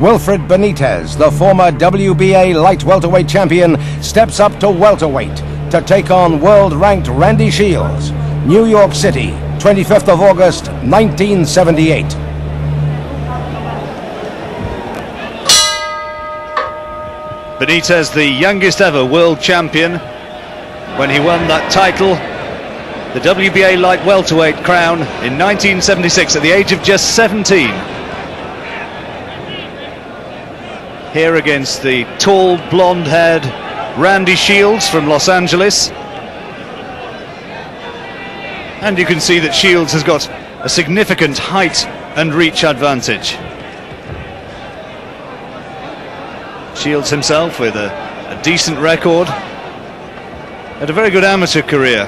Wilfred Benitez, the former WBA light welterweight champion, steps up to welterweight to take on world-ranked Randy Shields. New York City, 25th of August, 1978. Benitez, the youngest ever world champion, when he won that title, the WBA light welterweight crown, in 1976 at the age of just 17. Here against the tall, blonde-haired Randy Shields from Los Angeles. And you can see that Shields has got a significant height and reach advantage. Shields himself with a decent record, had a very good amateur career.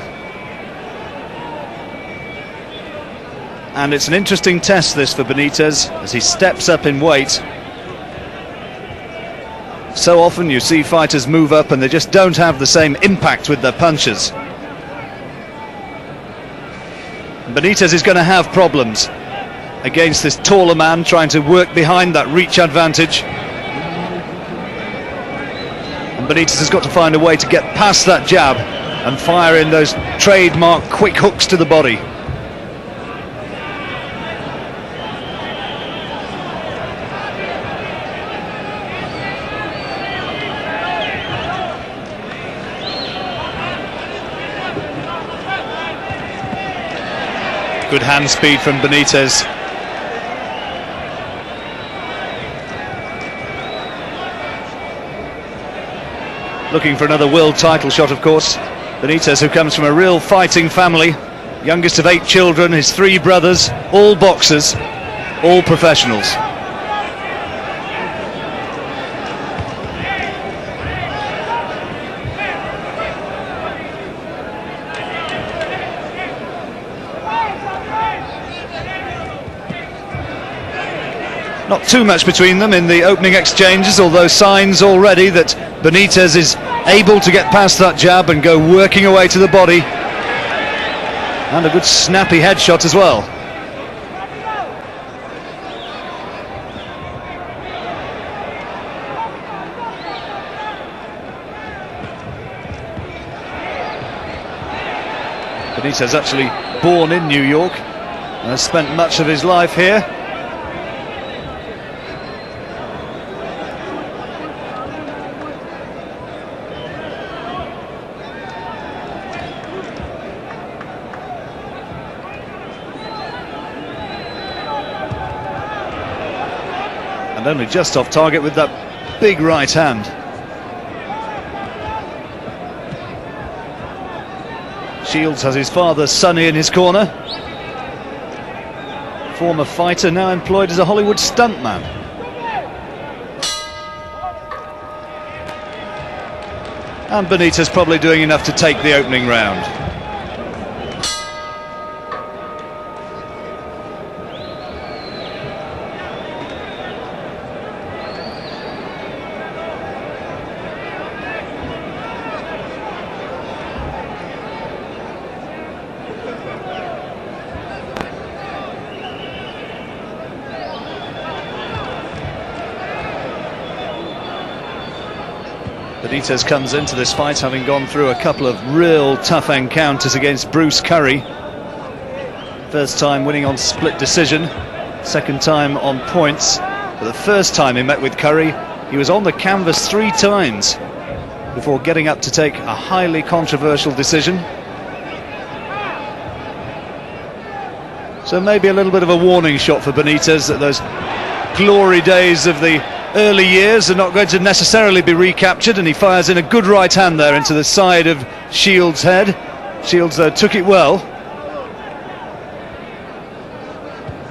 And it's an interesting test, this, for Benitez, as he steps up in weight. So often you see fighters move up and they just don't have the same impact with their punches. Benitez is going to have problems against this taller man trying to work behind that reach advantage. And Benitez has got to find a way to get past that jab and fire in those trademark quick hooks to the body. Good hand speed from Benitez. Looking for another world title shot, of course. Benitez, who comes from a real fighting family, youngest of 8 children, his 3 brothers, all boxers, all professionals. Not too much between them in the opening exchanges, although signs already that Benitez is able to get past that jab and go working away to the body. And a good snappy headshot as well. Benitez actually born in New York and has spent much of his life here. And only just off target with that big right hand. Shields has his father Sonny in his corner. Former fighter, now employed as a Hollywood stuntman. And Benitez probably doing enough to take the opening round. Benitez comes into this fight having gone through a couple of real tough encounters against Bruce Curry. First time winning on split decision, second time on points. But the first time he met with Curry, he was on the canvas 3 times before getting up to take a highly controversial decision. So maybe a little bit of a warning shot for Benitez that those glory days of the early years are not going to necessarily be recaptured, and he fires in a good right hand there into the side of Shields' head. Shields, though, took it well.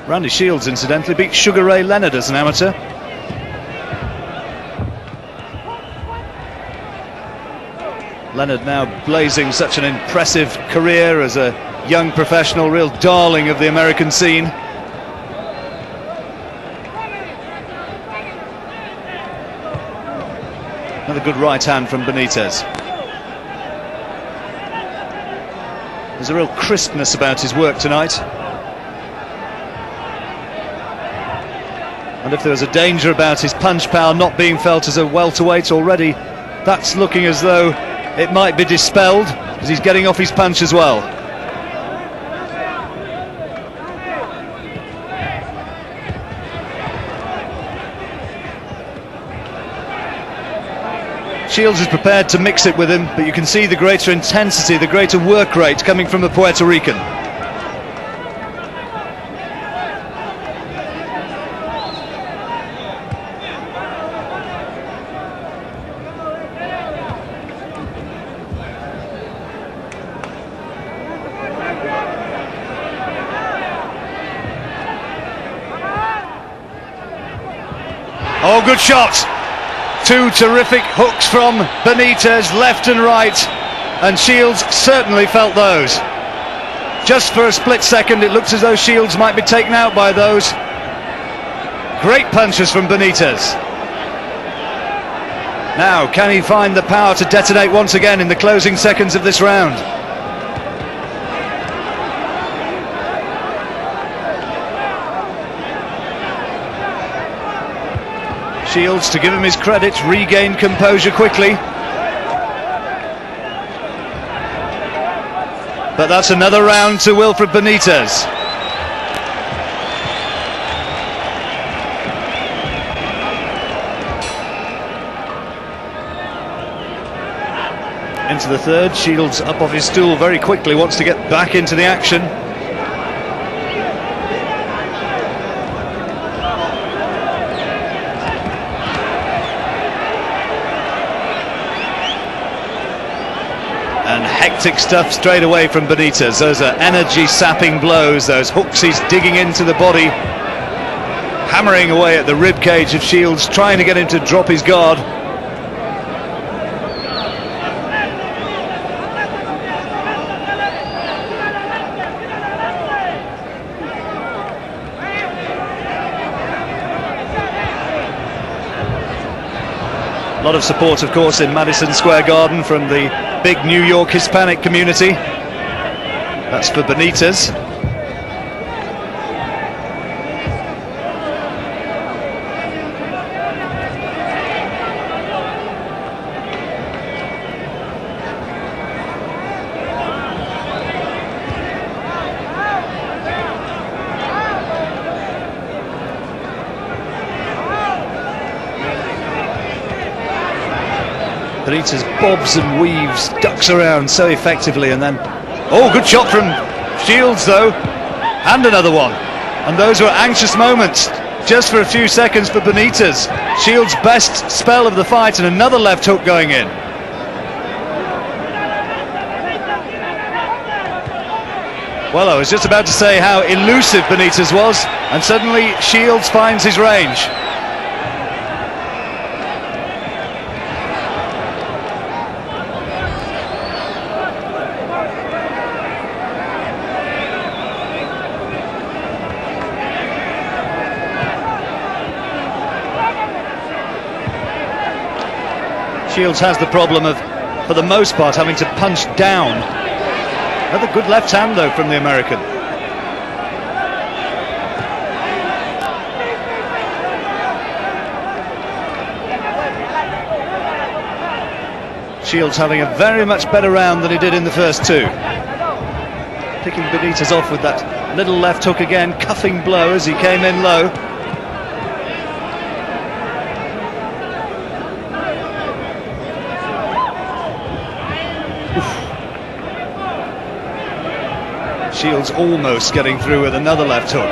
Randy Shields, incidentally, beat Sugar Ray Leonard as an amateur. Leonard now blazing such an impressive career as a young professional, real darling of the American scene. Another good right hand from Benitez. There's a real crispness about his work tonight. And if there was a danger about his punch power not being felt as a welterweight already, that's looking as though it might be dispelled, as he's getting off his punch as well. Shields is prepared to mix it with him, but you can see the greater intensity, the greater work rate coming from the Puerto Rican. Oh, good shot! Two terrific hooks from Benitez, left and right, and Shields certainly felt those. Just for a split second it looked as though Shields might be taken out by those. Great punches from Benitez. Now, can he find the power to detonate once again in the closing seconds of this round? Shields, to give him his credit, regained composure quickly. But that's another round to Wilfred Benitez. Into the third, Shields up off his stool very quickly, wants to get back into the action. And hectic stuff straight away from Benitez. Those are energy-sapping blows, those hooks he's digging into the body, hammering away at the rib cage of Shields, trying to get him to drop his guard. A lot of support, of course, in Madison Square Garden from the big New York Hispanic community. That's for Benitez. Benitez bobs and weaves, ducks around so effectively, and then... Oh, good shot from Shields, though. And another one. And those were anxious moments, just for a few seconds for Benitez. Shields' best spell of the fight, and another left hook going in. Well, I was just about to say how elusive Benitez was, and suddenly Shields finds his range. Shields has the problem of, for the most part, having to punch down. Another good left hand, though, from the American. Shields having a very much better round than he did in the first two. Picking Benitez off with that little left hook again, cuffing blow as he came in low. Shields almost getting through with another left hook.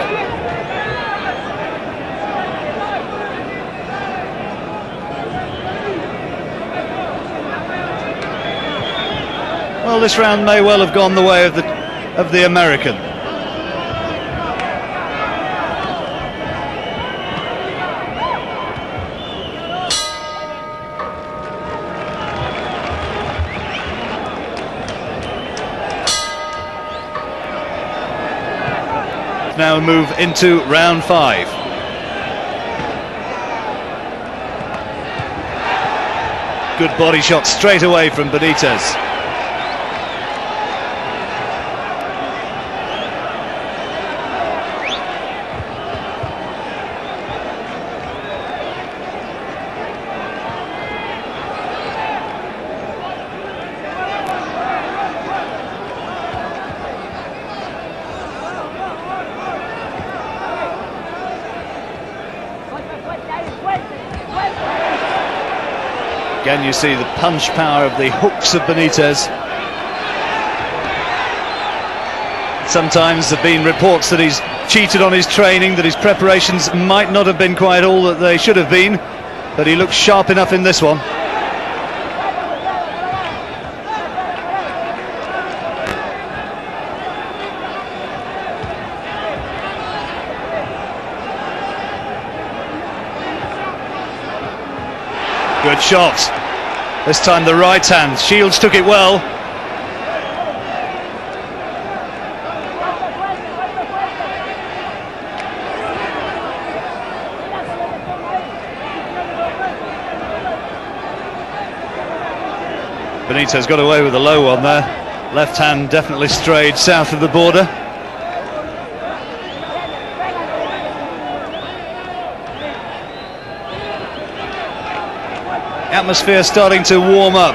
Well, this round may well have gone the way of the American. Now move into round 5. Good body shot straight away from Benitez. Again, you see the punch power of the hooks of Benitez. Sometimes there have been reports that he's cheated on his training, that his preparations might not have been quite all that they should have been, but he looks sharp enough in this one. Good shot. This time the right hand. Shields took it well. Benitez got away with a low one there. Left hand definitely strayed south of the border. Atmosphere starting to warm up.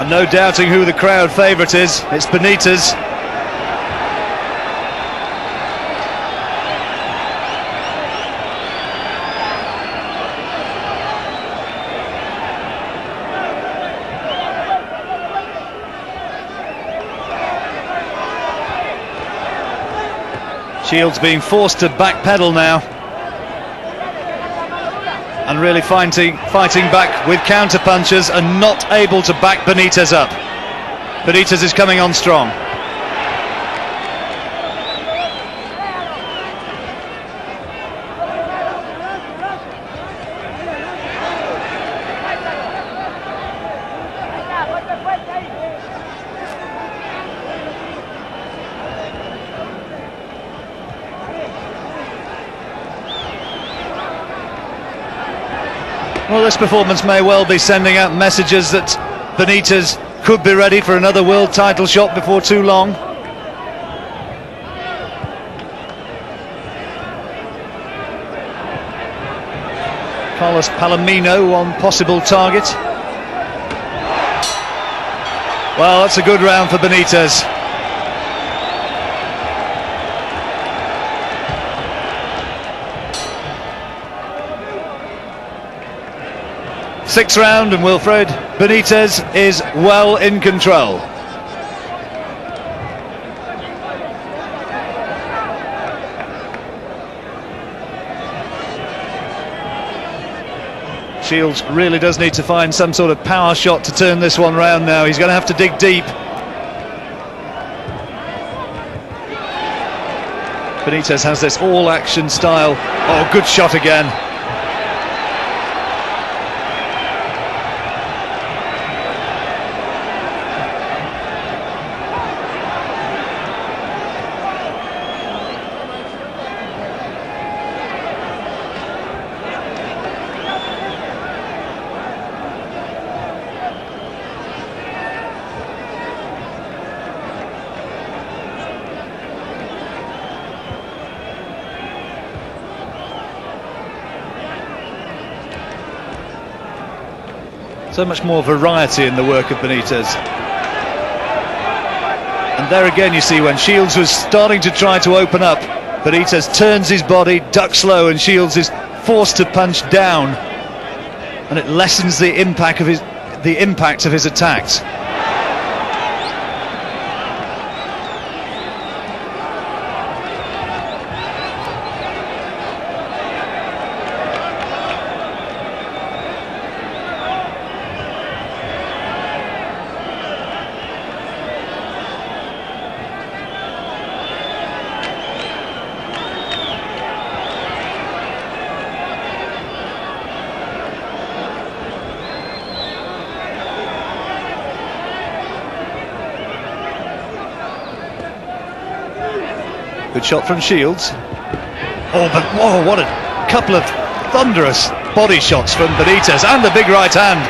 And no doubting who the crowd favourite is. It's Benitez. Shields being forced to backpedal now, and really fighting back with counter punches and not able to back Benitez up. Benitez is coming on strong. Well, this performance may well be sending out messages that Benitez could be ready for another world title shot before too long. Carlos Palomino on possible target. Well, that's a good round for Benitez. Sixth round, and Wilfred, Benitez is well in control. Shields really does need to find some sort of power shot to turn this one round now. He's going to have to dig deep. Benitez has this all-action style. Oh, good shot again. So much more variety in the work of Benitez. And there again you see when Shields was starting to try to open up, Benitez turns his body, ducks low, and Shields is forced to punch down, and it lessens the impact of his attacks. Good shot from Shields. Oh, but whoa, what a couple of thunderous body shots from Benitez, and a big right hand.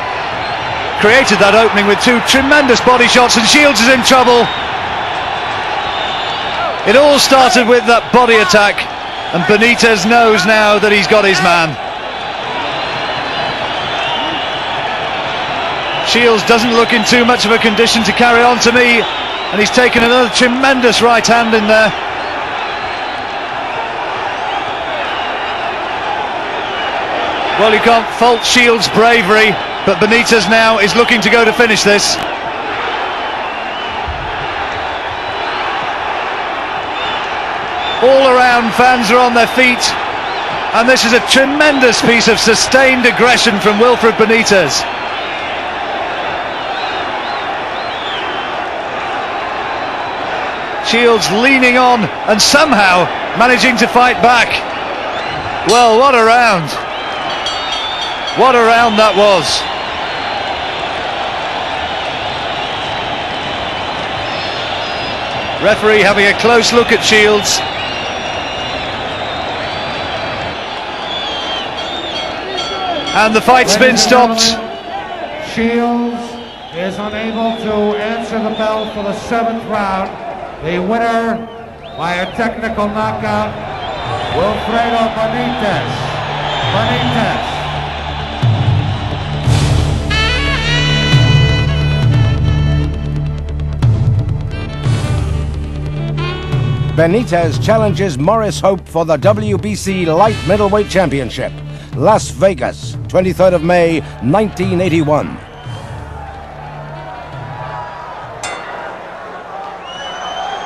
Created that opening with two tremendous body shots, and Shields is in trouble. It all started with that body attack, and Benitez knows now that he's got his man. Shields doesn't look in too much of a condition to carry on to me, and he's taken another tremendous right hand in there. Well, you can't fault Shields' bravery, but Benitez now is looking to go to finish this. All around, fans are on their feet, and this is a tremendous piece of sustained aggression from Wilfred Benitez. Shields leaning on and somehow managing to fight back. Well, what a round. What a round that was. Referee having a close look at Shields. And the fight's been stopped. Shields is unable to answer the bell for the 7th round. The winner by a technical knockout, Wilfredo Benitez. Benitez challenges Maurice Hope for the WBC Light Middleweight Championship. Las Vegas, 23rd of May, 1981.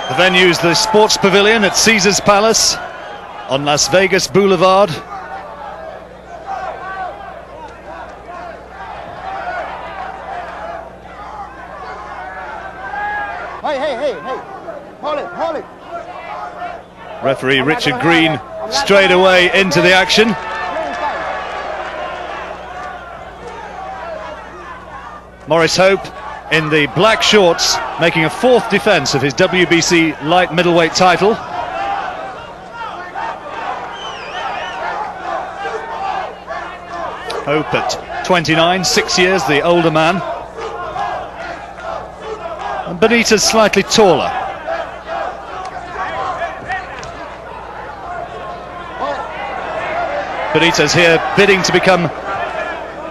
The venue's the Sports Pavilion at Caesars Palace on Las Vegas Boulevard. Hey. Hold it. Referee Richard Green straight away into the action. Maurice Hope in the black shorts, making a 4th defence of his WBC light middleweight title. Hope at 29, 6 years the older man. And Benitez slightly taller. Benitez here bidding to become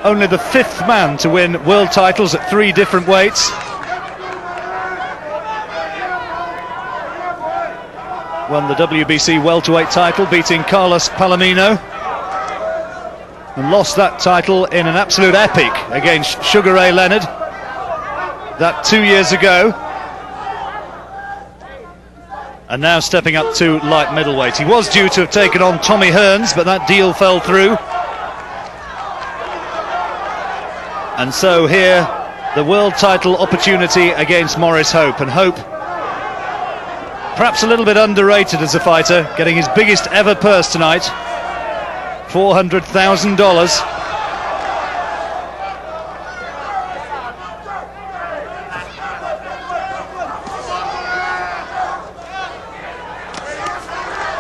only the 5th man to win world titles at 3 different weights. Won the WBC welterweight title, beating Carlos Palomino, and lost that title in an absolute epic against Sugar Ray Leonard, that 2 years ago. And now stepping up to light middleweight. He was due to have taken on Tommy Hearns, but that deal fell through. And so here, the world title opportunity against Maurice Hope. And Hope, perhaps a little bit underrated as a fighter, getting his biggest ever purse tonight, $400,000.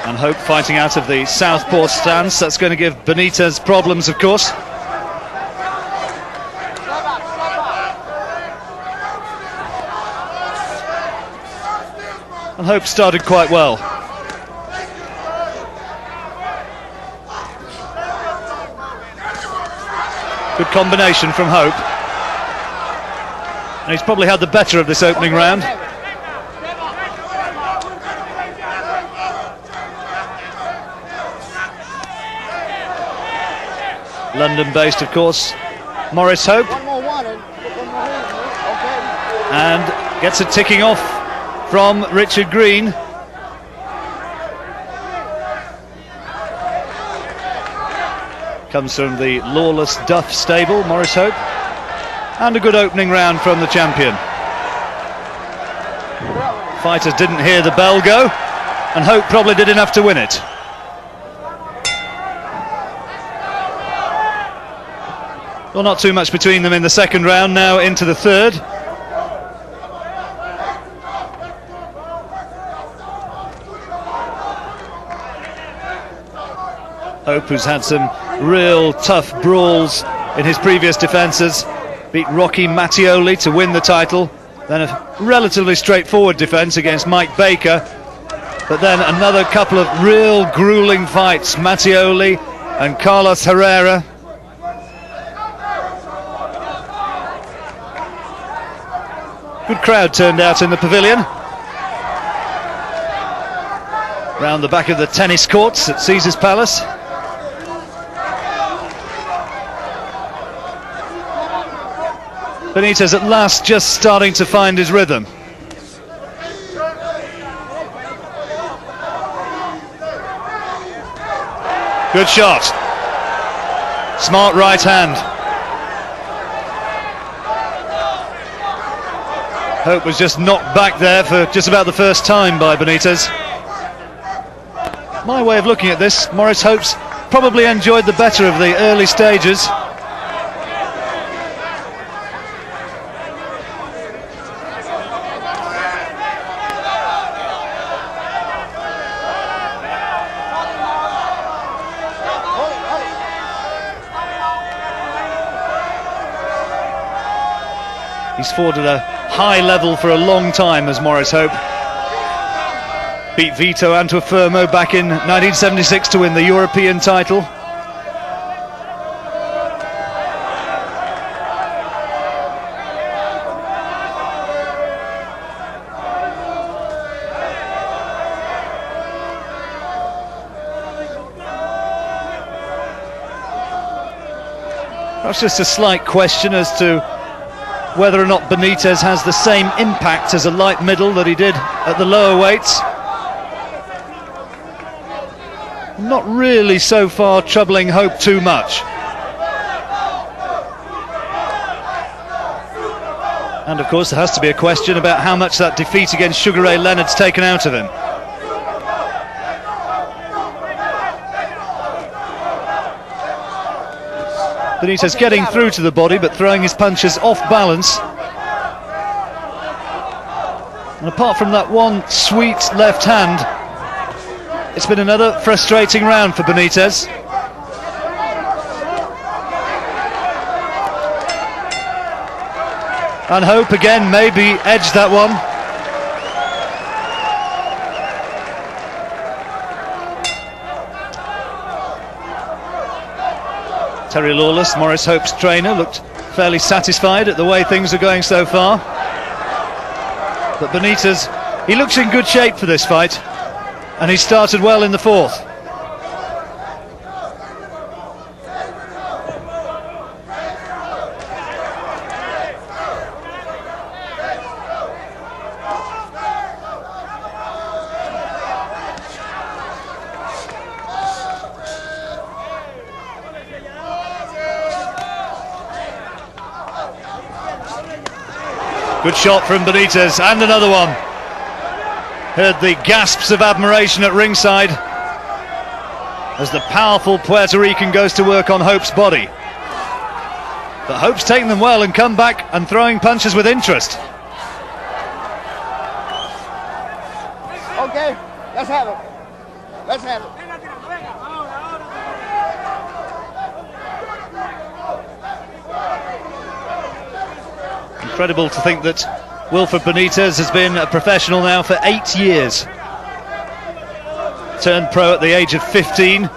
And Hope fighting out of the southpaw stance. That's going to give Benitez problems, of course. And Hope started quite well. Good combination from Hope. And he's probably had the better of this opening round. London-based, of course, Maurice Hope. And gets it ticking off from Richard Green. Comes from the Lawless Duff stable, Maurice Hope. And a good opening round from the champion. Fighters didn't hear the bell go, and Hope probably did enough to win it. Well, not too much between them in the second round, now into the third. Hope, who's had some real tough brawls in his previous defences, beat Rocky Mattioli to win the title, then a relatively straightforward defence against Mike Baker, but then another couple of real gruelling fights, Mattioli and Carlos Herrera. Good crowd turned out in the pavilion. Round the back of the tennis courts at Caesars Palace. Benitez at last just starting to find his rhythm. Good shot. Smart right hand. Hope was just knocked back there for just about the first time by Benitez. My way of looking at this, Maurice Hope's probably enjoyed the better of the early stages. He's fought at a high level for a long time as Maurice Hope. Beat Vito Antuofermo back in 1976 to win the European title. Perhaps just a slight question as to whether or not Benitez has the same impact as a light middle that he did at the lower weights. Not really so far troubling Hope too much. And of course there has to be a question about how much that defeat against Sugar Ray Leonard's taken out of him. Benitez getting through to the body but throwing his punches off balance. And apart from that one sweet left hand, it's been another frustrating round for Benitez. And Hope again maybe edged that one. Terry Lawless, Maurice Hope's trainer, looked fairly satisfied at the way things are going so far. But Benitez, he looks in good shape for this fight, and he started well in the fourth. Good shot from Benitez, and another one. Heard the gasps of admiration at ringside as the powerful Puerto Rican goes to work on Hope's body. But Hope's taken them well and come back and throwing punches with interest. Okay, let's have it. Let's have it. Incredible to think that Wilfred Benitez has been a professional now for 8 years. Turned pro at the age of 15.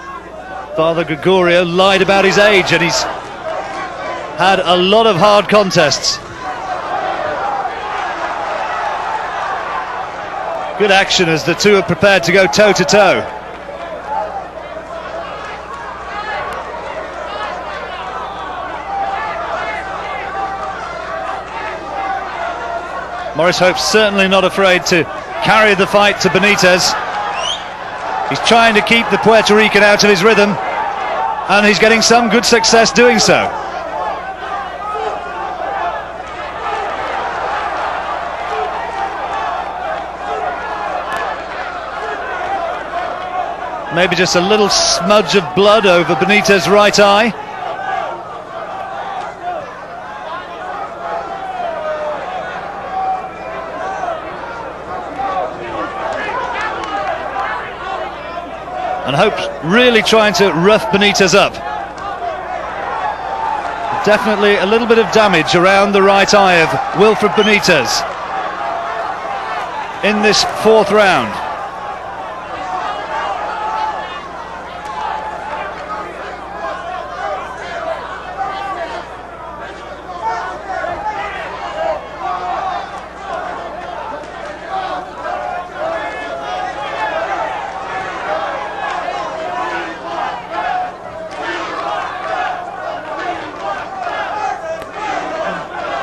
Father Gregorio lied about his age and he's had a lot of hard contests. Good action as the two are prepared to go toe-to-toe. Maurice Hope's certainly not afraid to carry the fight to Benitez. He's trying to keep the Puerto Rican out of his rhythm, and he's getting some good success doing so. Maybe just a little smudge of blood over Benitez's right eye. And Hope's really trying to rough Benitez up. Definitely a little bit of damage around the right eye of Wilfred Benitez in this fourth round.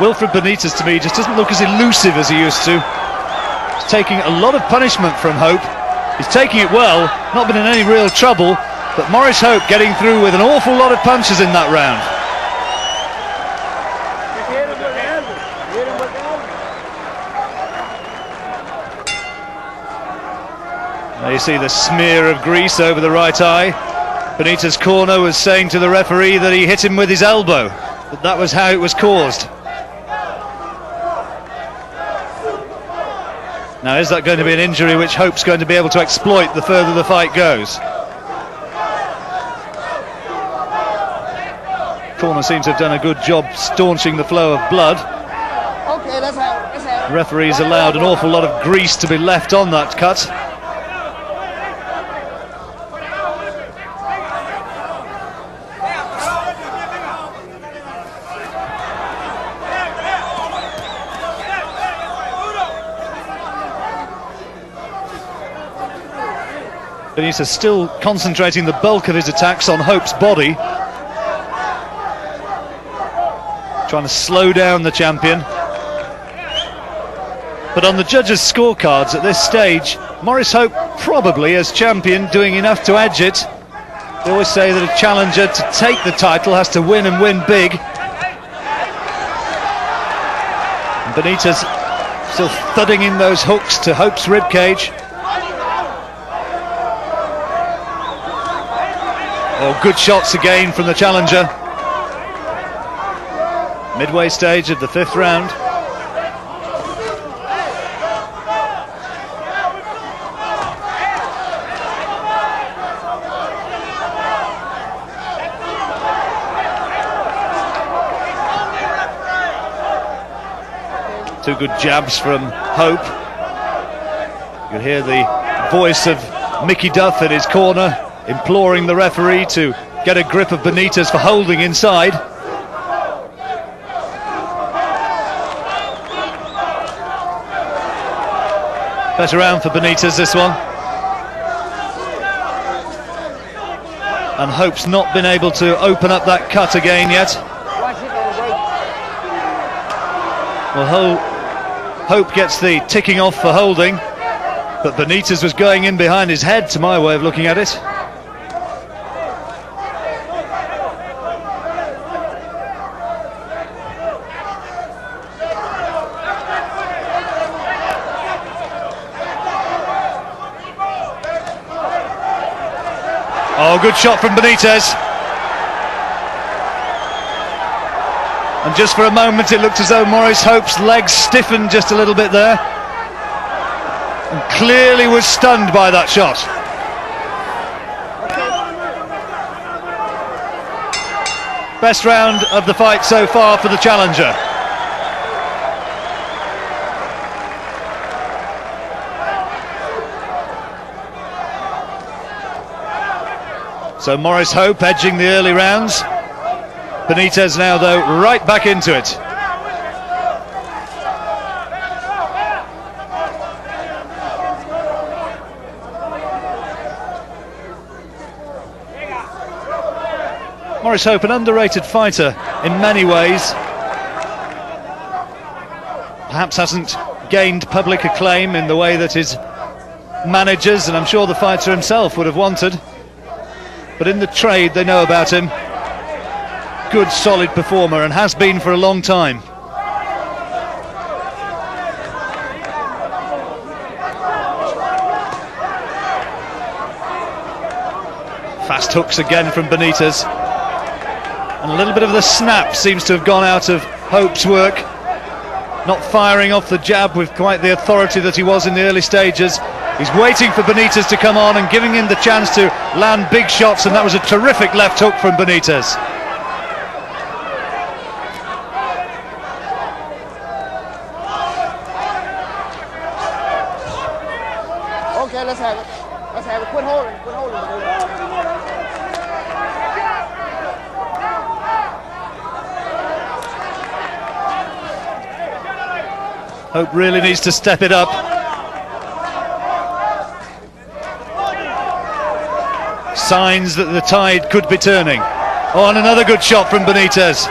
Wilfred Benitez, to me, just doesn't look as elusive as he used to. He's taking a lot of punishment from Hope. He's taking it well, not been in any real trouble, but Maurice Hope getting through with an awful lot of punches in that round. There you see the smear of grease over the right eye. Benitez's corner was saying to the referee that he hit him with his elbow, but that was how it was caused. Now, is that going to be an injury which Hope's going to be able to exploit the further the fight goes? Corner seems to have done a good job staunching the flow of blood. Okay, let's have it. The referee's allowed an awful lot of grease to be left on that cut. Benitez still concentrating the bulk of his attacks on Hope's body, trying to slow down the champion. But on the judges' scorecards at this stage, Maurice Hope probably, as champion, doing enough to edge it. They always say that a challenger to take the title has to win, and win big. And Benitez still thudding in those hooks to Hope's ribcage. Oh, good shots again from the challenger. Midway stage of the 5th round. Two good jabs from Hope. You can hear the voice of Mickey Duff in his corner, imploring the referee to get a grip of Benitez for holding inside. Better round for Benitez, this one. And Hope's not been able to open up that cut again yet. Well, Hope gets the ticking off for holding, but Benitez was going in behind his head, to my way of looking at it. Oh, good shot from Benitez. And just for a moment it looked as though Maurice Hope's legs stiffened just a little bit there. And clearly was stunned by that shot. Best round of the fight so far for the challenger. So Maurice Hope edging the early rounds. Benitez now, though, right back into it. Maurice Hope, an underrated fighter in many ways. Perhaps hasn't gained public acclaim in the way that his managers, and I'm sure the fighter himself, would have wanted. But in the trade, they know about him. Good, solid performer, and has been for a long time. Fast hooks again from Benitez. And a little bit of the snap seems to have gone out of Hope's work. Not firing off the jab with quite the authority that he was in the early stages. He's waiting for Benitez to come on and giving him the chance to land big shots, and that was a terrific left hook from Benitez. Okay, let's have it. Let's have it. Quit holding. Quit holding. Hope really needs to step it up. Signs that the tide could be turning. Oh, and another good shot from Benitez.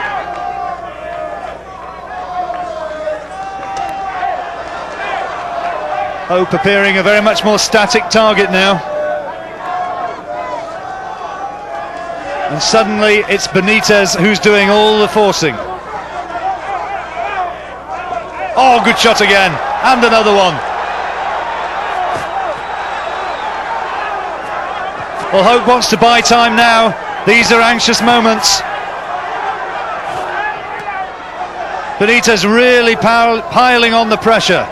Hope appearing a very much more static target now. And suddenly it's Benitez who's doing all the forcing. Oh, good shot again, and another one. Well, Hope wants to buy time now. These are anxious moments. Benitez really piling on the pressure.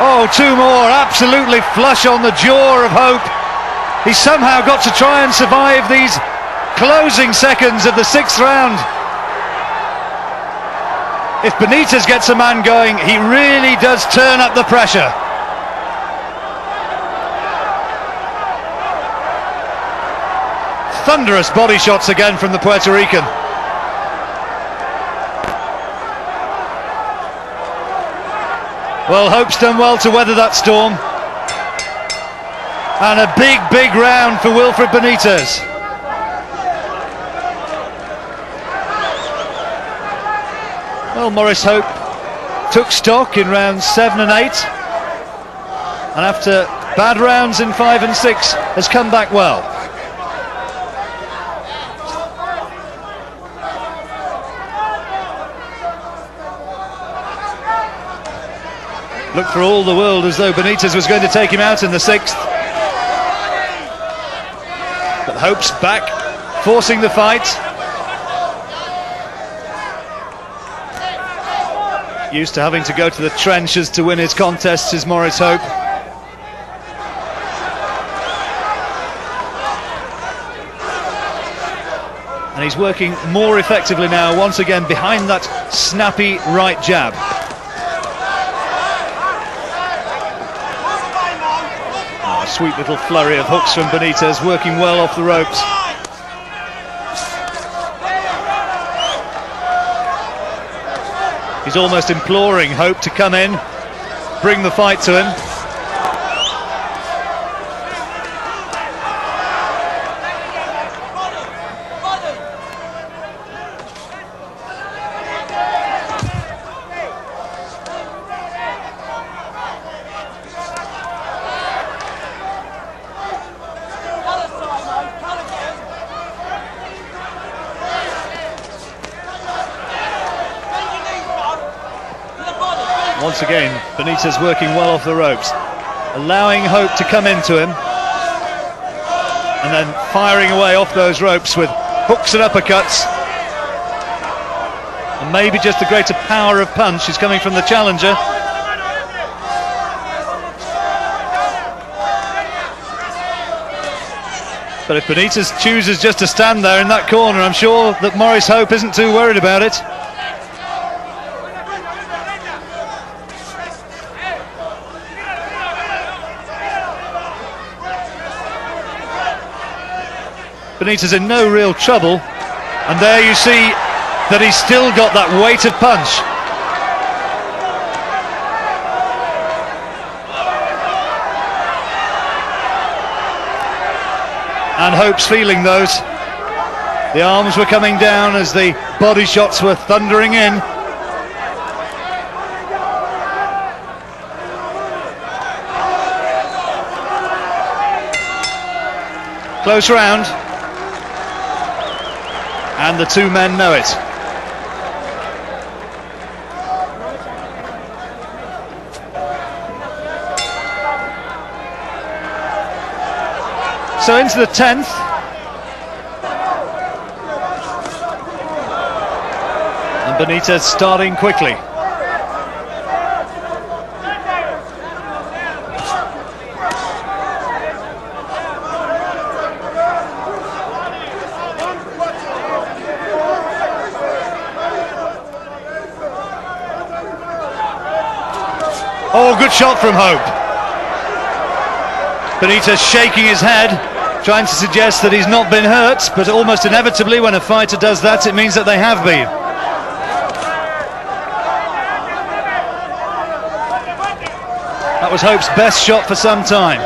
Oh, two more, absolutely flush on the jaw of Hope. He's somehow got to try and survive these closing seconds of the 6th round. If Benitez gets a man going, he really does turn up the pressure. Thunderous body shots again from the Puerto Rican. Well, Hope's done well to weather that storm. And a big, big round for Wilfred Benitez. Well, Maurice Hope took stock in rounds 7 and 8. And after bad rounds in 5 and 6, has come back well. Looked for all the world as though Benitez was going to take him out in the 6th. But Hope's back, forcing the fight. Used to having to go to the trenches to win his contests is Maurice Hope. And he's working more effectively now, once again behind that snappy right jab. Sweet little flurry of hooks from Benitez, working well off the ropes. He's almost imploring Hope to come in, bring the fight to him. Once again, Benitez working well off the ropes, allowing Hope to come into him, and then firing away off those ropes with hooks and uppercuts. And maybe just the greater power of punch is coming from the challenger. But if Benitez chooses just to stand there in that corner, I'm sure that Maurice Hope isn't too worried about it. Benitez in no real trouble, and there you see that he's still got that weight of punch. And Hope's feeling those. The arms were coming down as the body shots were thundering in. Close round. And the two men know it. So into the 10th. And Benitez starting quickly. Oh, good shot from Hope. Benitez shaking his head, trying to suggest that he's not been hurt, but almost inevitably when a fighter does that, it means that they have been. That was Hope's best shot for some time.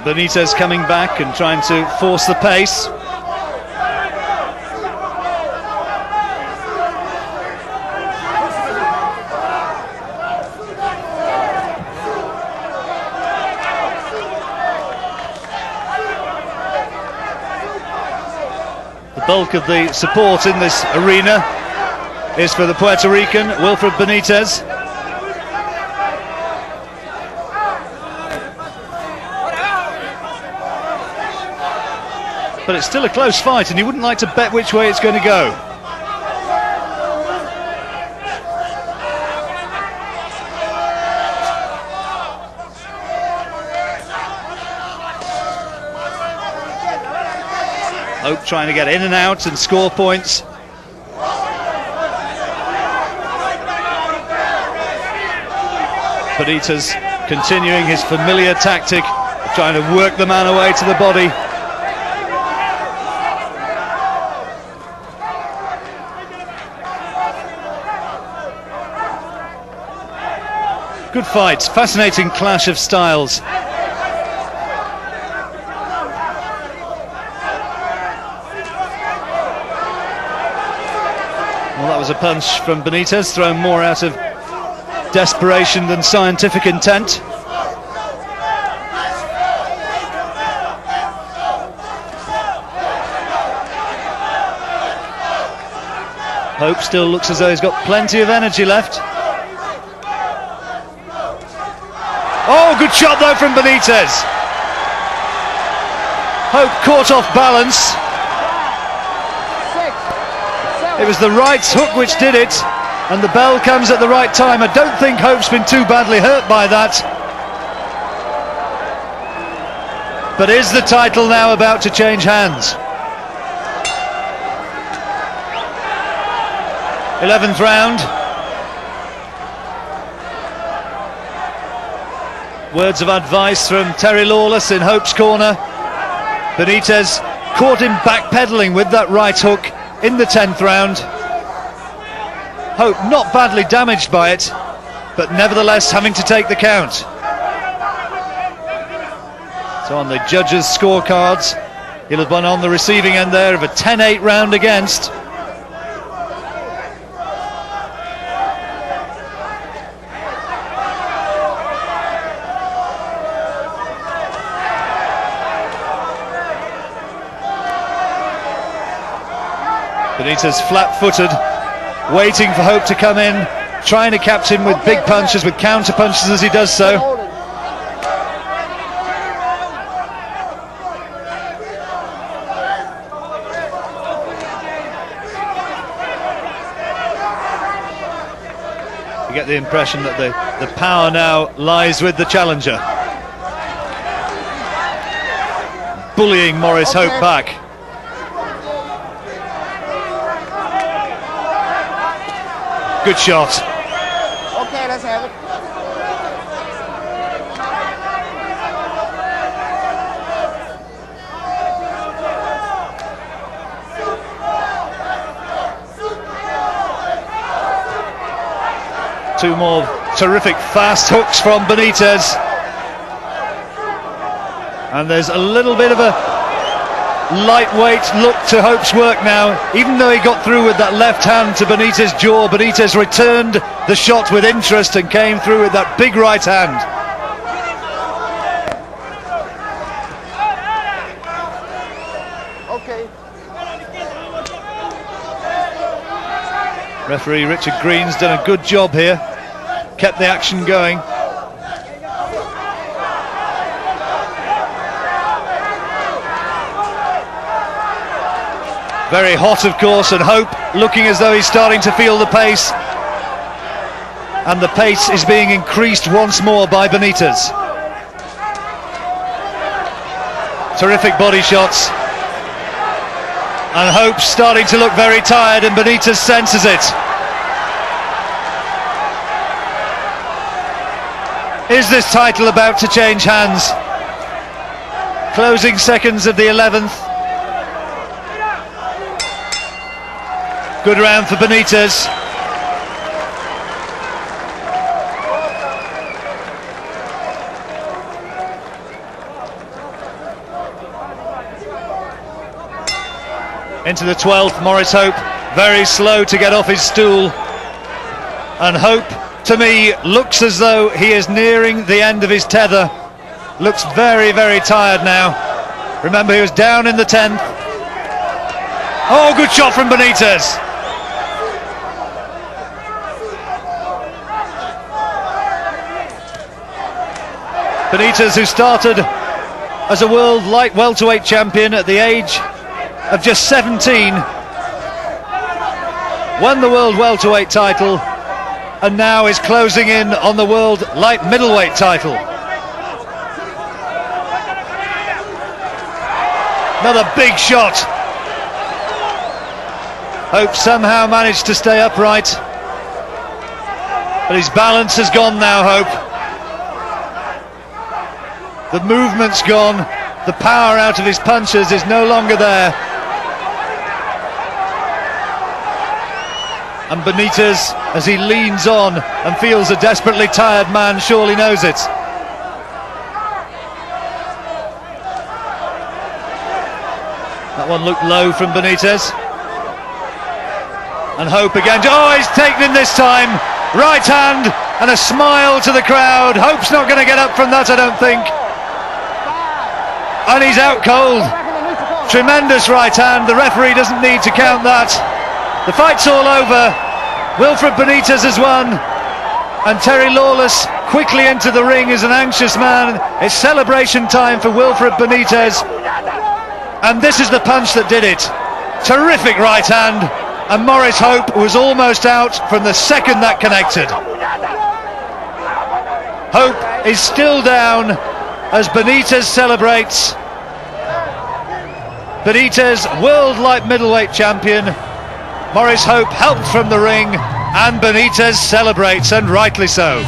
Benitez coming back and trying to force the pace. The bulk of the support in this arena is for the Puerto Rican, Wilfred Benitez. But it's still a close fight, and you wouldn't like to bet which way it's going to go. Hope trying to get in and out and score points. Benitez continuing his familiar tactic of trying to work the man away to the body. Good fight, fascinating clash of styles. Well, that was a punch from Benitez, thrown more out of desperation than scientific intent. Hope still looks as though he's got plenty of energy left. Oh, good shot though from Benitez. Hope caught off balance. It was the right hook which did it, and the bell comes at the right time. I don't think Hope's been too badly hurt by that. But is the title now about to change hands? 11th round. Words of advice from Terry Lawless in Hope's corner. Benitez caught him backpedaling with that right hook in the 10th round. Hope not badly damaged by it, but nevertheless having to take the count. So on the judges' scorecards, he'll have been on the receiving end there of a 10-8 round against. Benitez flat-footed, waiting for Hope to come in, trying to catch him with big punches, with counter punches as he does so. You get the impression that the power now lies with the challenger. Bullying Maurice Hope back. Good shot. Okay, let's have it. Two more terrific fast hooks from Benitez. And there's a little bit of a lightweight look to Hope's work now. Even though he got through with that left hand to Benitez's jaw, Benitez returned the shot with interest and came through with that big right hand. Okay. Referee Richard Green's done a good job here. Kept the action going. Very hot, of course, and Hope looking as though he's starting to feel the pace. And the pace is being increased once more by Benitez. Terrific body shots. And Hope starting to look very tired, and Benitez senses it. Is this title about to change hands? Closing seconds of the 11th. Good round for Benitez. Into the 12th, Maurice Hope, very slow to get off his stool. And Hope, to me, looks as though he is nearing the end of his tether. Looks very, very tired now. Remember, he was down in the 10th. Oh, good shot from Benitez. Benitez, who started as a world light welterweight champion at the age of just 17, won the world welterweight title, and now is closing in on the world light middleweight title. Another big shot. Hope somehow managed to stay upright, but his balance has gone now, Hope. The movement's gone, the power out of his punches is no longer there. And Benitez, as he leans on and feels a desperately tired man, surely knows it. That one looked low from Benitez. And Hope again. Oh, he's taken him this time. Right hand and a smile to the crowd. Hope's not going to get up from that, I don't think. And he's out cold. Tremendous right hand. The referee doesn't need to count that. The fight's all over. Wilfred Benitez has won. And Terry Lawless quickly into the ring as an anxious man. It's celebration time for Wilfred Benitez. And this is the punch that did it. Terrific right hand. And Maurice Hope was almost out from the second that connected. Hope is still down as Benitez celebrates. Benitez, world light middleweight champion. Maurice Hope helped from the ring, and Benitez celebrates, and rightly so.